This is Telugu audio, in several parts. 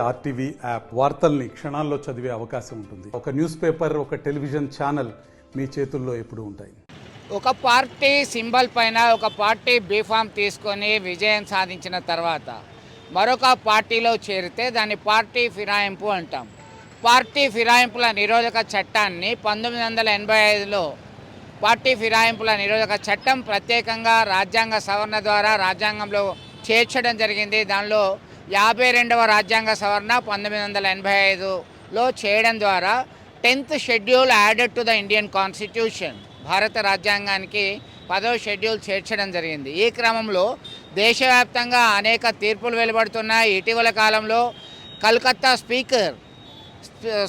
ఆర్టీవీ యాప్ వార్తల్ని క్షణాల్లో చదివే అవకాశం ఉంటుంది. ఒక న్యూస్ పేపర్, ఒక టెలివిజన్ ఛానల్ మీ చేతుల్లో ఎప్పుడూ ఉంటాయి. ఒక పార్టీ సింబల్ పైన ఒక పార్టీ బీఫామ్ తీసుకొని విజయం సాధించిన తర్వాత మరొక పార్టీలో చేరితే దాన్ని పార్టీ ఫిరాయింపు అంటాం. పార్టీ ఫిరాయింపుల నిరోధక చట్టాన్ని 1985లో పార్టీ ఫిరాయింపుల నిరోధక చట్టం ప్రత్యేకంగా రాజ్యాంగ సవరణ ద్వారా రాజ్యాంగంలో చేర్చడం జరిగింది. దానిలో 52వ రాజ్యాంగ సవరణ 1985లో చేయడం ద్వారా 10th schedule added to the Indian constitution, భారత రాజ్యాంగానికి 10వ షెడ్యూల్ చేర్చడం జరిగింది. ఈ క్రమంలో దేశవ్యాప్తంగా అనేక తీర్పులు వెలువడుతున్నాయి. ఇటీవల కాలంలో కలకత్తా స్పీకర్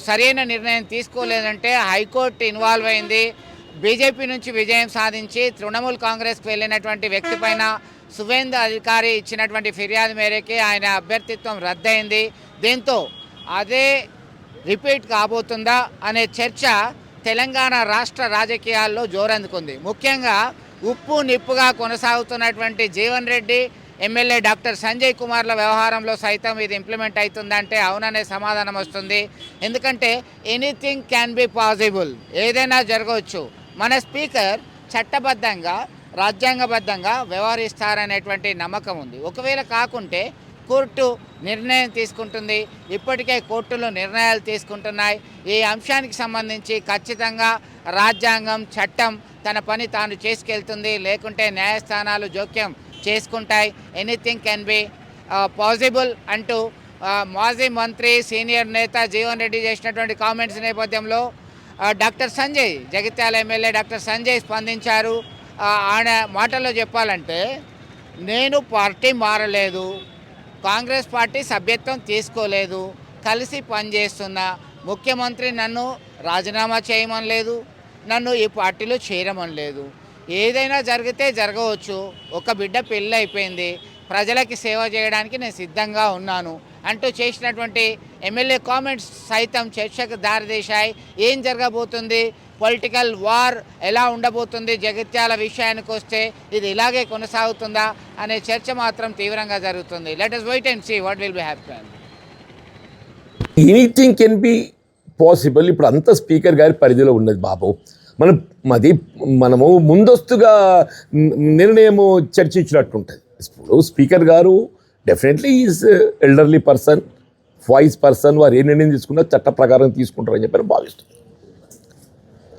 సరైన నిర్ణయం తీసుకోలేదంటే హైకోర్టు ఇన్వాల్వ్ అయింది. బీజేపీ నుంచి విజయం సాధించి తృణమూల్ కాంగ్రెస్కి వెళ్ళినటువంటి వ్యక్తి పైన సువేందు అధికారి ఇచ్చినటువంటి ఫిర్యాదు మేరకి ఆయన అభ్యర్థిత్వం రద్దయింది. దీంతో అదే రిపీట్ కాబోతుందా అనే చర్చ తెలంగాణ రాష్ట్ర రాజకీయాల్లో జోరందుకుంది. ముఖ్యంగా ఉప్పు నిప్పుగా కొనసాగుతున్నటువంటి జీవన్ రెడ్డి ఎమ్మెల్యే డాక్టర్ సంజయ్ కుమార్ల వ్యవహారంలో సైతం ఇది ఇంప్లిమెంట్ అవుతుందంటే అవుననే సమాధానం వస్తుంది. ఎందుకంటే ఎనీథింగ్ క్యాన్ బి పాసిబుల్, ఏదైనా జరగవచ్చు. మన స్పీకర్ చట్టబద్ధంగా రాజ్యాంగబద్ధంగా వ్యవహరిస్తారనేటువంటి నమ్మకం ఉంది. ఒకవేళ కాకుంటే కోర్టు నిర్ణయం తీసుకుంటుంది. ఇప్పటికే కోర్టులు నిర్ణయాలు తీసుకుంటున్నాయి. ఈ అంశానికి సంబంధించి ఖచ్చితంగా రాజ్యాంగం, చట్టం తన పని తాను చేసుకెళ్తుంది, లేకుంటే న్యాయస్థానాలు జోక్యం చేసుకుంటాయి. ఎనీథింగ్ కెన్ బి పాసిబుల్ అంటూ మాజీ మంత్రి సీనియర్ నేత జీవన్ రెడ్డి చేసినటువంటి కామెంట్స్ నేపథ్యంలో doctor Sanjay, Jagtial MLA doctor Sanjay స్పందించారు. ఆయన మాటల్లో చెప్పాలంటే, నేను పార్టీ మారలేదు, కాంగ్రెస్ పార్టీ సభ్యత్వం తీసుకోలేదు, కలిసి పనిచేస్తున్నా. ముఖ్యమంత్రి నన్ను రాజీనామా చేయమని లేదు, నన్ను ఈ పార్టీలో చేరమని లేదు. ఏదైనా జరిగితే జరగవచ్చు. ఒక బిడ్డ పెళ్ళి అయిపోయింది, ప్రజలకి సేవ చేయడానికి నేను సిద్ధంగా ఉన్నాను అంటూ చేసినటువంటి ఎమ్మెల్యే కామెంట్స్ సైతం చర్చకు దారితీశాయి. ఏం జరగబోతుంది, పొలిటికల్ వార్ ఎలా ఉండబోతుంది, జగిత్యాల విషయానికి వస్తే ఇది ఇలాగే కొనసాగుతుందా అనే చర్చ మాత్రం తీవ్రంగా జరుగుతుంది. Let us wait and see what will be happen. Anything can be possible. ఇప్పుడు అంతా స్పీకర్ గారి పరిధిలో ఉన్నది బాబు. మనము ముందస్తుగా నిర్ణయము చర్చించినట్టుంటుంది. ఇప్పుడు స్పీకర్ గారు definitely is elderly person, voice person. వారు ఏ నిర్ణయం తీసుకున్నా చట్ట ప్రకారం తీసుకుంటారని చెప్పి భావిస్తుంది.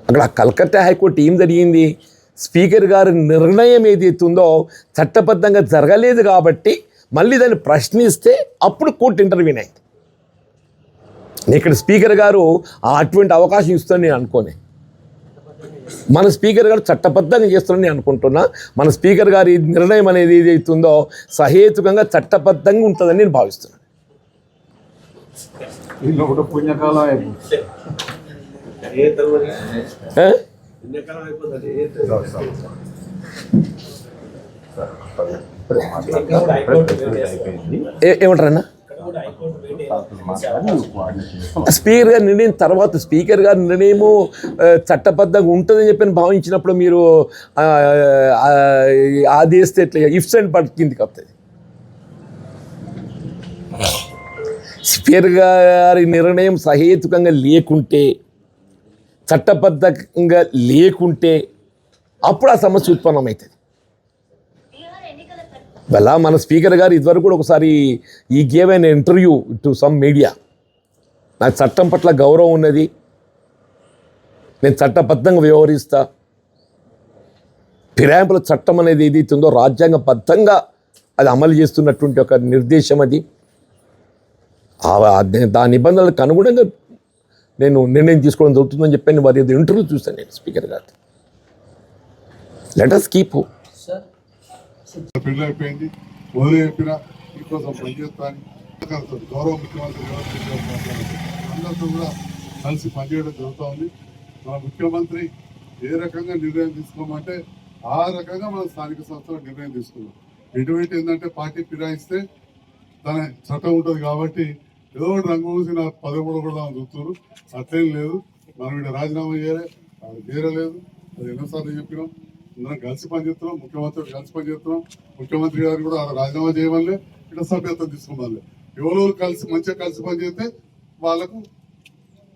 అక్కడ కలకత్తా హైకోర్టు ఏం జరిగింది, స్పీకర్ గారి నిర్ణయం ఏదైతే ఉందో చట్టబద్ధంగా జరగలేదు కాబట్టి మళ్ళీ దాన్ని ప్రశ్నిస్తే అప్పుడు కోర్టు ఇంటర్వ్యూన్ అయింది. ఇక్కడ స్పీకర్ గారు అటువంటి అవకాశం ఇస్తుందని నేను అనుకోనే. మన స్పీకర్ గారు చట్టబద్ధంగా చేస్తారని నేను అనుకుంటున్నా. మన స్పీకర్ గారి నిర్ణయం అనేది ఏదైతుందో సహేతుకంగా చట్టబద్ధంగా ఉంటుందని నేను భావిస్తున్నాను. ఏమంటారన్నా, స్పీకర్ గారి నిర్ణయం తర్వాత స్పీకర్ గారి నిర్ణయము చట్టబద్ధంగా ఉంటుందని చెప్పి భావించినప్పుడు మీరు ఆదేస్తే ఎట్లా ఇఫ్స్ అండ్ బట్ కిందికి వస్తుంది. స్పీకర్ గారి నిర్ణయం సహేతుకంగా లేకుంటే, చట్టబద్ధంగా లేకుంటే అప్పుడు ఆ సమస్య ఉత్పన్నమవుతుంది. వల్ల మన స్పీకర్ గారు ఇదివరకు కూడా ఒకసారి ఈ gave an interview to some media, నాకు చట్టం పట్ల గౌరవం ఉన్నది, నేను చట్టబద్ధంగా వ్యవహరిస్తా, ఫిరాయింపుల చట్టం అనేది ఏదైతే ఉందో రాజ్యాంగబద్ధంగా అది అమలు చేస్తున్నటువంటి ఒక నిర్దేశం అది. దాని నిబంధనలకు అనుగుణంగా నేను నిర్ణయం తీసుకోవడం జరుగుతుందని చెప్పి వారి ఇంటర్వ్యూ చూస్తాను నేను స్పీకర్ గారు. Let us keep hope. పెళ్ళి అయిపోయింది, వదిలే చెప్పినా మీకోసం పనిచేస్తాను. గౌరవ ముఖ్యమంత్రి అందరితో కూడా కలిసి పనిచేయడం జరుగుతూ ఉంది. మన ముఖ్యమంత్రి ఏ రకంగా నిర్ణయం తీసుకోమంటే ఆ రకంగా మన స్థానిక సంస్థలో నిర్ణయం తీసుకున్నాం. ఎటువంటి ఏంటంటే పార్టీ ఫిరాయిస్తే తన చట్టం ఉంటుంది కాబట్టి ఏదో రంగు చూసి నా 13 కూడా చూస్తున్నారు. అట్లేం లేదు, మనం ఇక్కడ రాజీనామా చేయాలి, అది చేరలేదు. అది ఎన్నోసార్లు చెప్పినాం. అందరం కలిసి పనిచేస్తున్నాం, ముఖ్యమంత్రి కలిసి పనిచేస్తున్నాం. ముఖ్యమంత్రి గారు కూడా రాజీనామా చేయమని ఇక్కడ సభ్యత్వం తీసుకోవాలి. ఎవరెవరు కలిసి మంచిగా కలిసి పనిచేస్తే వాళ్ళకు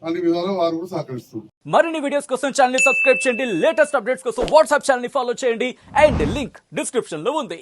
అన్ని విధాలు వారు కూడా సహకరిస్తారు. మరిన్ని వీడియోస్ కోసం ఛానల్ ని సబ్స్క్రైబ్ చేయండి, లేటెస్ట్ అప్డేట్స్ కోసం వాట్సాప్ ఛానల్ ని ఫాలో చేయండి అండ్ లింక్ డిస్క్రిప్షన్ లో ఉంది.